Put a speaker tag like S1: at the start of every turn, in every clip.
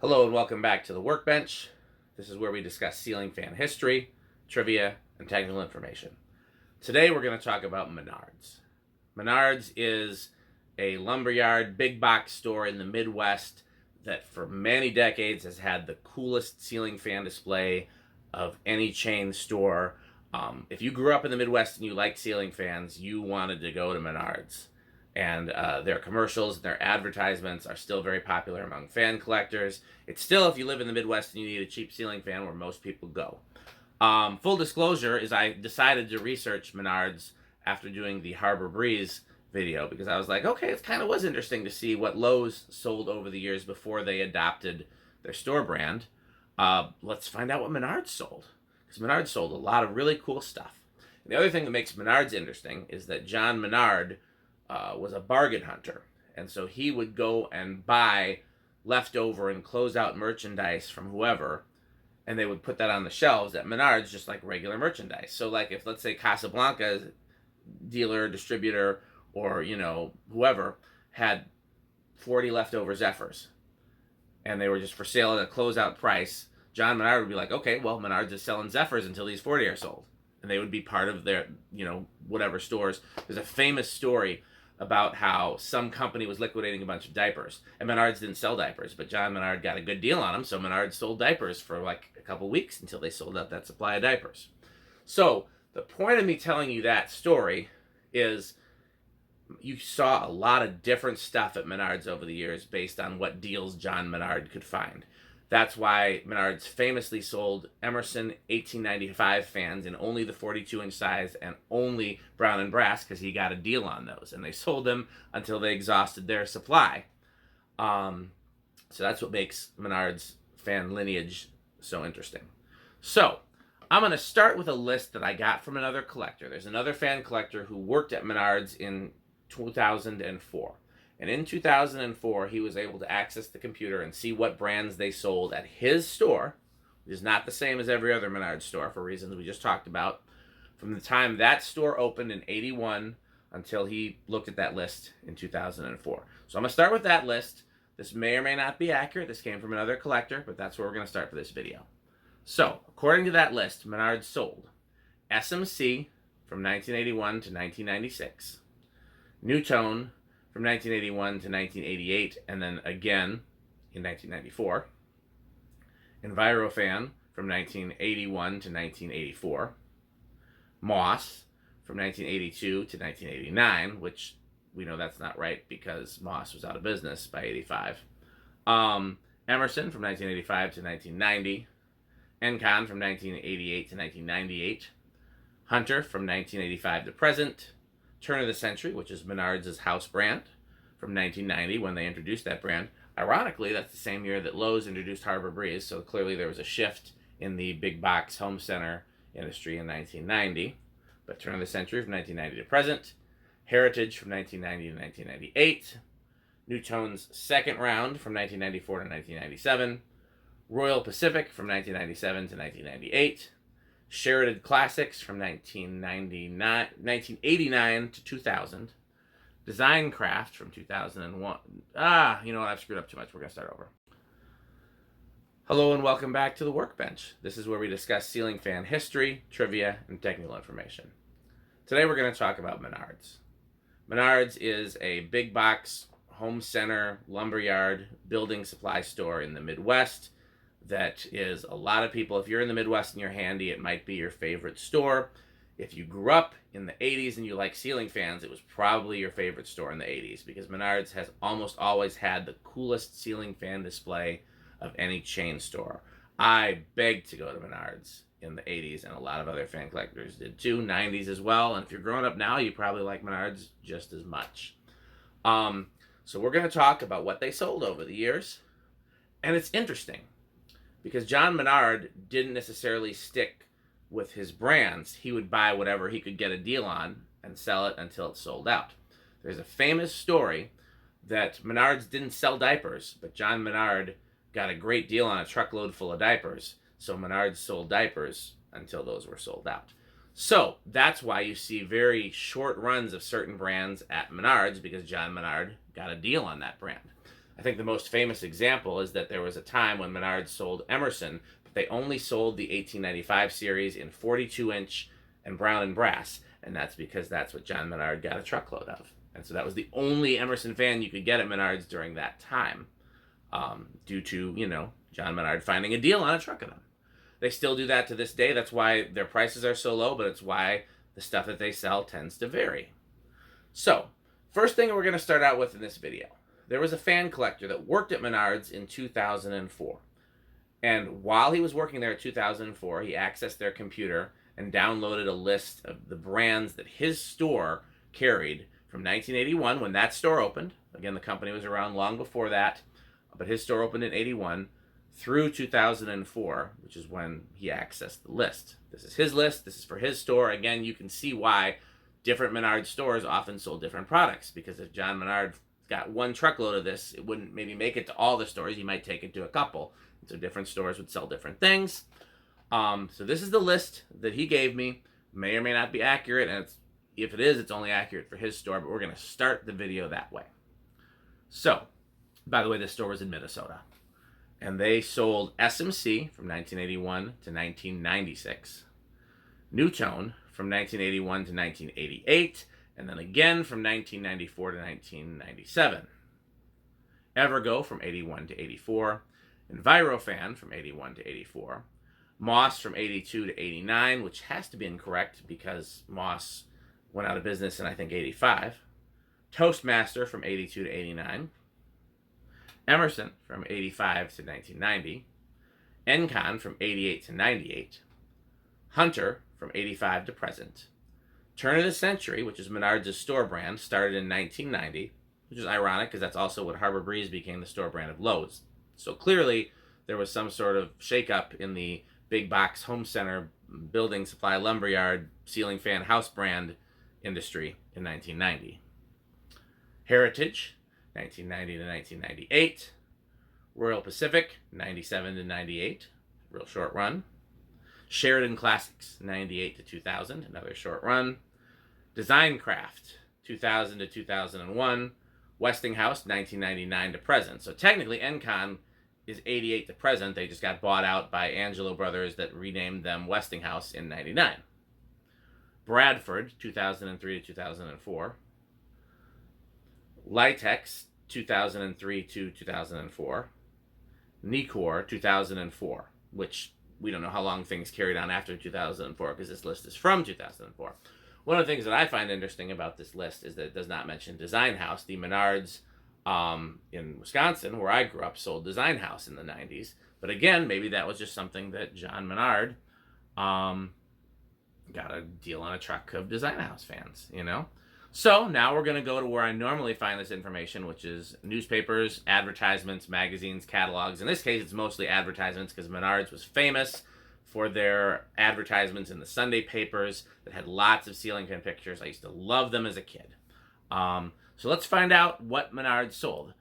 S1: Hello and welcome back to the Workbench. This is where we discuss ceiling fan history, trivia, and technical information. Today we're going to talk about Menards. Menards is a lumberyard big box store in the Midwest that for many decades has had the coolest ceiling fan display of any chain store. If you grew up in the Midwest and you liked ceiling fans, you wanted to go to Menards. And their commercials and their advertisements are still very popular among fan collectors. It's still, if you live in the Midwest and you need a cheap ceiling fan, where most people go. Full disclosure is I decided to research Menards after doing the Harbor Breeze video because I was like, okay, it kind of was interesting to see what Lowe's sold over the years before they adopted their store brand. Let's find out what Menards sold, because Menards sold a lot of really cool stuff. And the other thing that makes Menards interesting is that John Menard was a bargain hunter, and so he would go and buy leftover and close out merchandise from whoever, and they would put that on the shelves at Menards just like regular merchandise. So like if, let's say, Casablanca dealer, distributor, or whoever had 40 leftover Zephyrs and they were just for sale at a closeout price, John Menard would be like, okay, well, Menards is selling Zephyrs until these 40 are sold, and they would be part of their whatever stores. There's a famous story about how some company was liquidating a bunch of diapers, and Menards didn't sell diapers, but John Menard got a good deal on them, so Menards sold diapers for like a couple weeks until they sold out that supply of diapers. So the point of me telling you that story is you saw a lot of different stuff at Menards over the years based on what deals John Menard could find. That's why Menards famously sold Emerson 1895 fans in only the 42-inch size and only brown and brass, because he got a deal on those. And they sold them until they exhausted their supply. So that's what makes Menards fan lineage so interesting. So I'm going to start with a list that I got from another collector. There's another fan collector who worked at Menards in 2004. And in 2004, he was able to access the computer and see what brands they sold at his store, which is not the same as every other Menards store for reasons we just talked about, from the time that store opened in 81 until he looked at that list in 2004. So I'm going to start with that list. This may or may not be accurate. This came from another collector, but that's where we're going to start for this video. So, according to that list, Menards sold SMC from 1981 to 1996, Nutone from 1981 to 1988, and then again in 1994. Envirofan from 1981 to 1984. Moss from 1982 to 1989, which we know that's not right because Moss was out of business by 85. Emerson from 1985 to 1990. Encon from 1988 to 1998. Hunter from 1985 to present. Turn of the Century, which is Menards' house brand, from 1990 when they introduced that brand. Ironically, that's the same year that Lowe's introduced Harbor Breeze, so clearly there was a shift in the big box home center industry in 1990. But Turn of the Century from 1990 to present. Heritage from 1990 to 1998. Nutone's second round from 1994 to 1997. Royal Pacific from 1997 to 1998. Sheridan Classics from 1989 to 2000. Design Craft from 2001. You know what? I've screwed up too much. We're going to start over. Hello and welcome back to the Workbench. This is where we discuss ceiling fan history, trivia, and technical information. Today we're going to talk about Menards. Menards is a big box home center lumberyard building supply store in the Midwest that is a lot of people. If you're in the Midwest and you're handy, it might be your favorite store. If you grew up in the 80s and you like ceiling fans, it was probably your favorite store in the 80s, because Menards has almost always had the coolest ceiling fan display of any chain store. I begged to go to Menards in the 80s, and a lot of other fan collectors did too, 90s as well. And if you're growing up now, you probably like Menards just as much. So we're going to talk about what they sold over the years. And it's interesting, because John Menard didn't necessarily stick with his brands. He would buy whatever he could get a deal on and sell it until it sold out. There's a famous story that Menards didn't sell diapers, but John Menard got a great deal on a truckload full of diapers, so Menards sold diapers until those were sold out. So that's why you see very short runs of certain brands at Menards, because John Menard got a deal on that brand. I think the most famous example is that there was a time when Menards sold Emerson, but they only sold the 1895 series in 42-inch and brown and brass, and that's because that's what John Menard got a truckload of. And so that was the only Emerson fan you could get at Menards during that time, due to, John Menard finding a deal on a truck of them. They still do that to this day. That's why their prices are so low, but it's why the stuff that they sell tends to vary. So, first thing we're going to start out with in this video. There was a fan collector that worked at Menards in 2004. And while he was working there in 2004, he accessed their computer and downloaded a list of the brands that his store carried from 1981, when that store opened. Again, the company was around long before that, but his store opened in 81 through 2004, which is when he accessed the list. This is his list. This is for his store. Again, you can see why different Menards stores often sold different products, because if John Menard got one truckload of this, it wouldn't maybe make it to all the stores. You might take it to a couple. So different stores would sell different things. So this is the list that he gave me. May or may not be accurate, and if it is, it's only accurate for his store, but we're going to start the video that way. So, by the way, this store was in Minnesota, and they sold SMC from 1981 to 1996, Nutone from 1981 to 1988, and then again from 1994 to 1997, Evergo from 81 to 84, Envirofan from 81 to 84, Moss from 82 to 89, which has to be incorrect because Moss went out of business in, I think, 85. Toastmaster from 82 to 89. Emerson from 85 to 1990. Encon from 88 to 98. Hunter from 85 to present. Turn of the Century, which is Menards' store brand, started in 1990, which is ironic because that's also what Harbor Breeze became the store brand of Lowe's. So clearly there was some sort of shakeup in the big box home center, building supply, lumberyard, ceiling fan, house brand industry in 1990. Heritage, 1990 to 1998. Royal Pacific, 97 to 98, real short run. Sheridan Classics, 98 to 2000, another short run. Design Craft, 2000 to 2001. Westinghouse, 1999 to present. So technically, Encon is 88 to present. They just got bought out by Angelo Brothers that renamed them Westinghouse in 99. Bradford, 2003 to 2004. Litex, 2003 to 2004. Nicor, 2004, which we don't know how long things carried on after 2004 because this list is from 2004. One of the things that I find interesting about this list is that it does not mention Design House. The Menards in Wisconsin, where I grew up, sold Design House in the 90s. But again, maybe that was just something that John Menard got a deal on a truck of Design House fans, So now we're going to go to where I normally find this information, which is newspapers, advertisements, magazines, catalogs. In this case, it's mostly advertisements because Menards was famous for their advertisements in the Sunday papers that had lots of ceiling fan pictures. I used to love them as a kid. So let's find out what Menards sold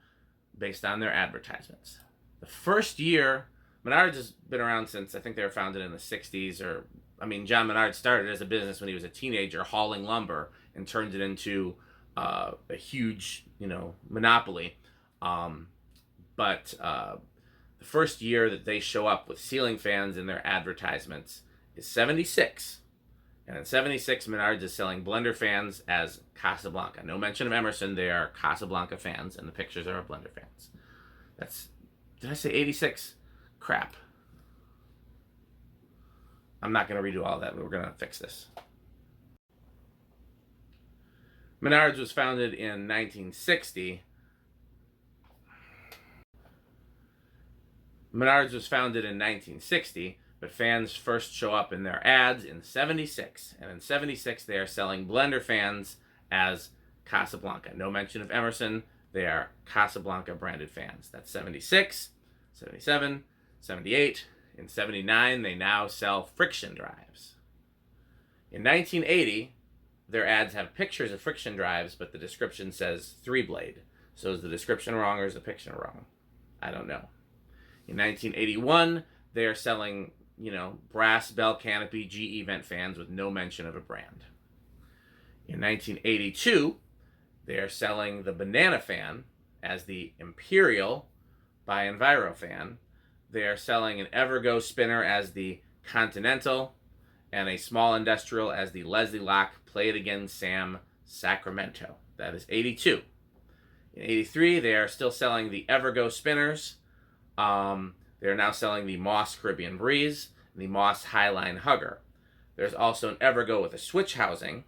S1: based on their advertisements. The first year, Menards has been around since, I think they were founded in the 60s, John Menard started as a business when he was a teenager hauling lumber and turned it into a huge, monopoly. But the first year that they show up with ceiling fans in their advertisements is 76. And in 76, Menards is selling blender fans as Casablanca. No mention of Emerson. They are Casablanca fans, and the pictures are of blender fans. Did I say 86? Crap. I'm not going to redo all that, but we're going to fix this. Menards was founded in 1960. Menards was founded in 1960, but fans first show up in their ads in 76. And in 76, they are selling blender fans as Casablanca. No mention of Emerson. They are Casablanca branded fans. That's 76, 77, 78. In 79, they now sell friction drives. In 1980, their ads have pictures of friction drives, but the description says 3-blade. So is the description wrong or is the picture wrong? I don't know. In 1981, they are selling, brass bell canopy GE vent fans with no mention of a brand. In 1982, they are selling the banana fan as the Imperial by Envirofan. They are selling an Evergo spinner as the Continental and a small industrial as the Leslie Lock Play It Again Sam Sacramento. That is 82. In 83, they are still selling the Evergo spinners. They are now selling the Moss Caribbean Breeze and the Moss Highline Hugger. There's also an Evergo with a switch housing,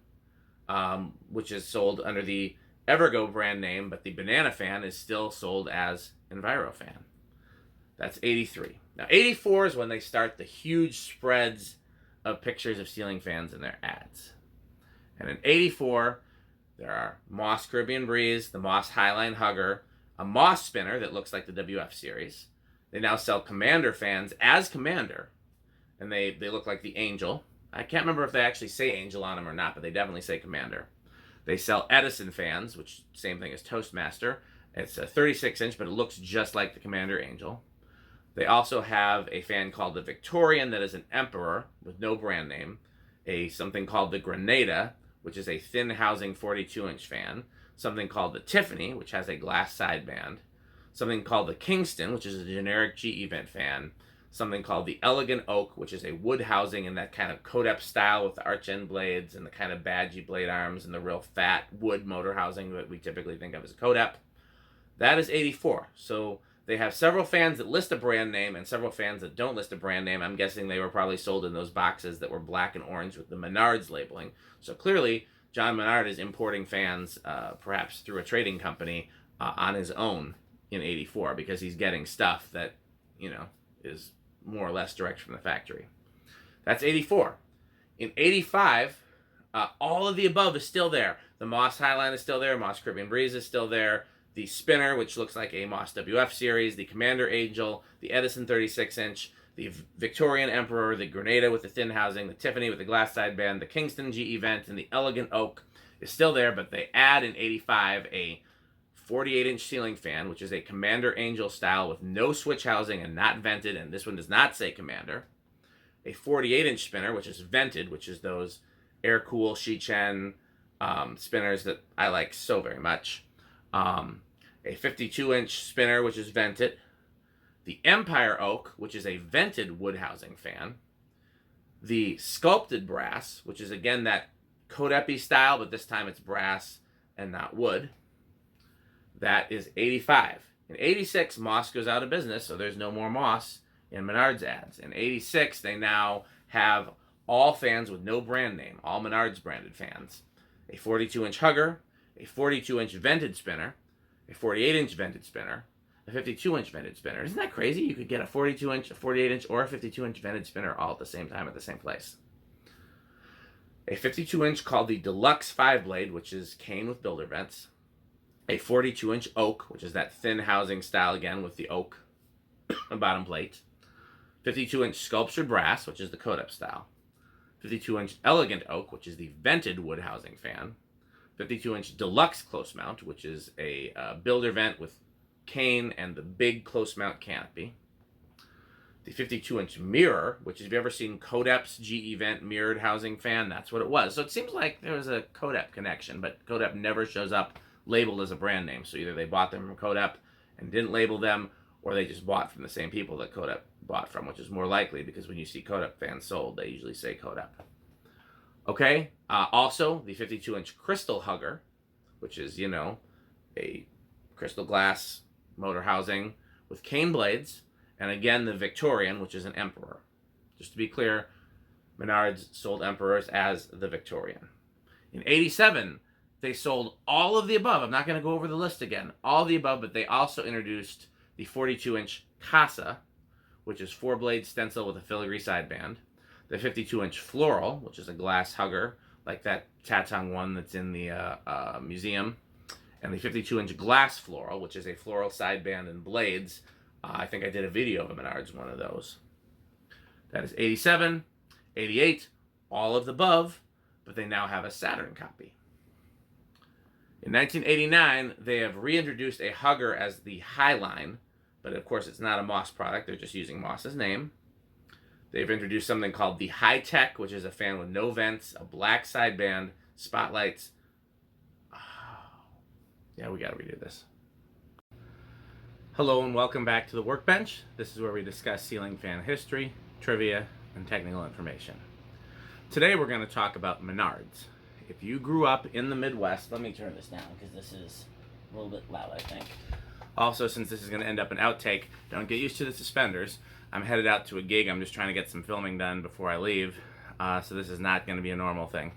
S1: which is sold under the Evergo brand name, but the banana fan is still sold as Envirofan. That's 83. Now, 84 is when they start the huge spreads of pictures of ceiling fans in their ads. And in 84, there are Moss Caribbean Breeze, the Moss Highline Hugger, a Moss spinner that looks like the WF series. They now sell Commander fans as Commander, and they look like the Angel. I can't remember if they actually say Angel on them or not, but they definitely say Commander. They sell Edison fans, which same thing as Toastmaster. It's a 36-inch, but it looks just like the Commander Angel. They also have a fan called the Victorian that is an Emperor with no brand name. Something called the Grenada, which is a thin housing 42-inch fan. Something called the Tiffany, which has a glass sideband. Something called the Kingston, which is a generic GE vent fan. Something called the Elegant Oak, which is a wood housing in that kind of Codep style with the arch end blades and the kind of badgy blade arms and the real fat wood motor housing that we typically think of as a Codep. That is 84. So they have several fans that list a brand name and several fans that don't list a brand name. I'm guessing they were probably sold in those boxes that were black and orange with the Menards labeling. So clearly, John Menard is importing fans, perhaps through a trading company, on his own in 84 because he's getting stuff that, is more or less direct from the factory. That's 84. In 85, all of the above is still there. The Moss Highline is still there. Moss Caribbean Breeze is still there. The spinner, which looks like a Moss WF series. The Commander Angel. The Edison 36-inch. The Victorian Emperor. The Grenada with the thin housing. The Tiffany with the glass sideband. The Kingston GE vent. And the Elegant Oak is still there, but they add in 85 a 48-inch ceiling fan, which is a Commander Angel style with no switch housing and not vented, and this one does not say Commander. A 48-inch spinner, which is vented, which is those air-cool Shichen spinners that I like so very much. A 52-inch spinner, which is vented. The Empire Oak, which is a vented wood housing fan. The Sculpted Brass, which is, again, that Codep-y style, but this time it's brass and not wood. That is 85. In 86, Moss goes out of business, so there's no more Moss in Menards ads. In 86, they now have all fans with no brand name, all Menards branded fans. A 42-inch Hugger, a 42-inch vented spinner, a 48-inch vented spinner, a 52-inch vented spinner. Isn't that crazy? You could get a 42-inch, a 48-inch, or a 52-inch vented spinner all at the same time at the same place. A 52-inch called the Deluxe 5-blade, which is cane with builder vents. A 42-inch oak, which is that thin housing style again with the oak bottom plate. 52-inch sculptured brass, which is the Codep style. 52-inch elegant oak, which is the vented wood housing fan. 52-inch deluxe close mount, which is a builder vent with cane and the big close mount canopy. The 52-inch mirror, which if you've ever seen Codep's GE vent mirrored housing fan, that's what it was. So it seems like there was a Codep connection, but Codep never shows up labeled as a brand name. So either they bought them from Codep and didn't label them, or they just bought from the same people that Codep bought from, which is more likely because when you see Codep fans sold, they usually say Codep. Okay, also the 52-inch crystal hugger, which is, a crystal glass motor housing with cane blades, and again the Victorian, which is an Emperor. Just to be clear, Menards sold Emperors as the Victorian. In 87, they sold all of the above. I'm not going to go over the list again. All of the above, but they also introduced the 42-inch Casa, which is 4-blade stencil with a filigree sideband. The 52-inch Floral, which is a glass hugger, like that Tatong one that's in the museum. And the 52-inch Glass Floral, which is a floral sideband and blades. I think I did a video of a Menards one of those. That is 87. 88, all of the above, but they now have a Saturn copy. In 1989, they have reintroduced a hugger as the Highline, but of course it's not a Moss product, they're just using Moss's name. They've introduced something called the High Tech, which is a fan with no vents, a black sideband, spotlights. Oh. Yeah, we gotta redo this. Hello and welcome back to the Workbench. This is where we discuss ceiling fan history, trivia, and technical information. Today we're going to talk about Menards. If you grew up in the Midwest, let me turn this down because this is a little bit loud, I think. Also, since this is going to end up an outtake, don't get used to the suspenders. I'm headed out to a gig. I'm just trying to get some filming done before I leave, so this is not going to be a normal thing.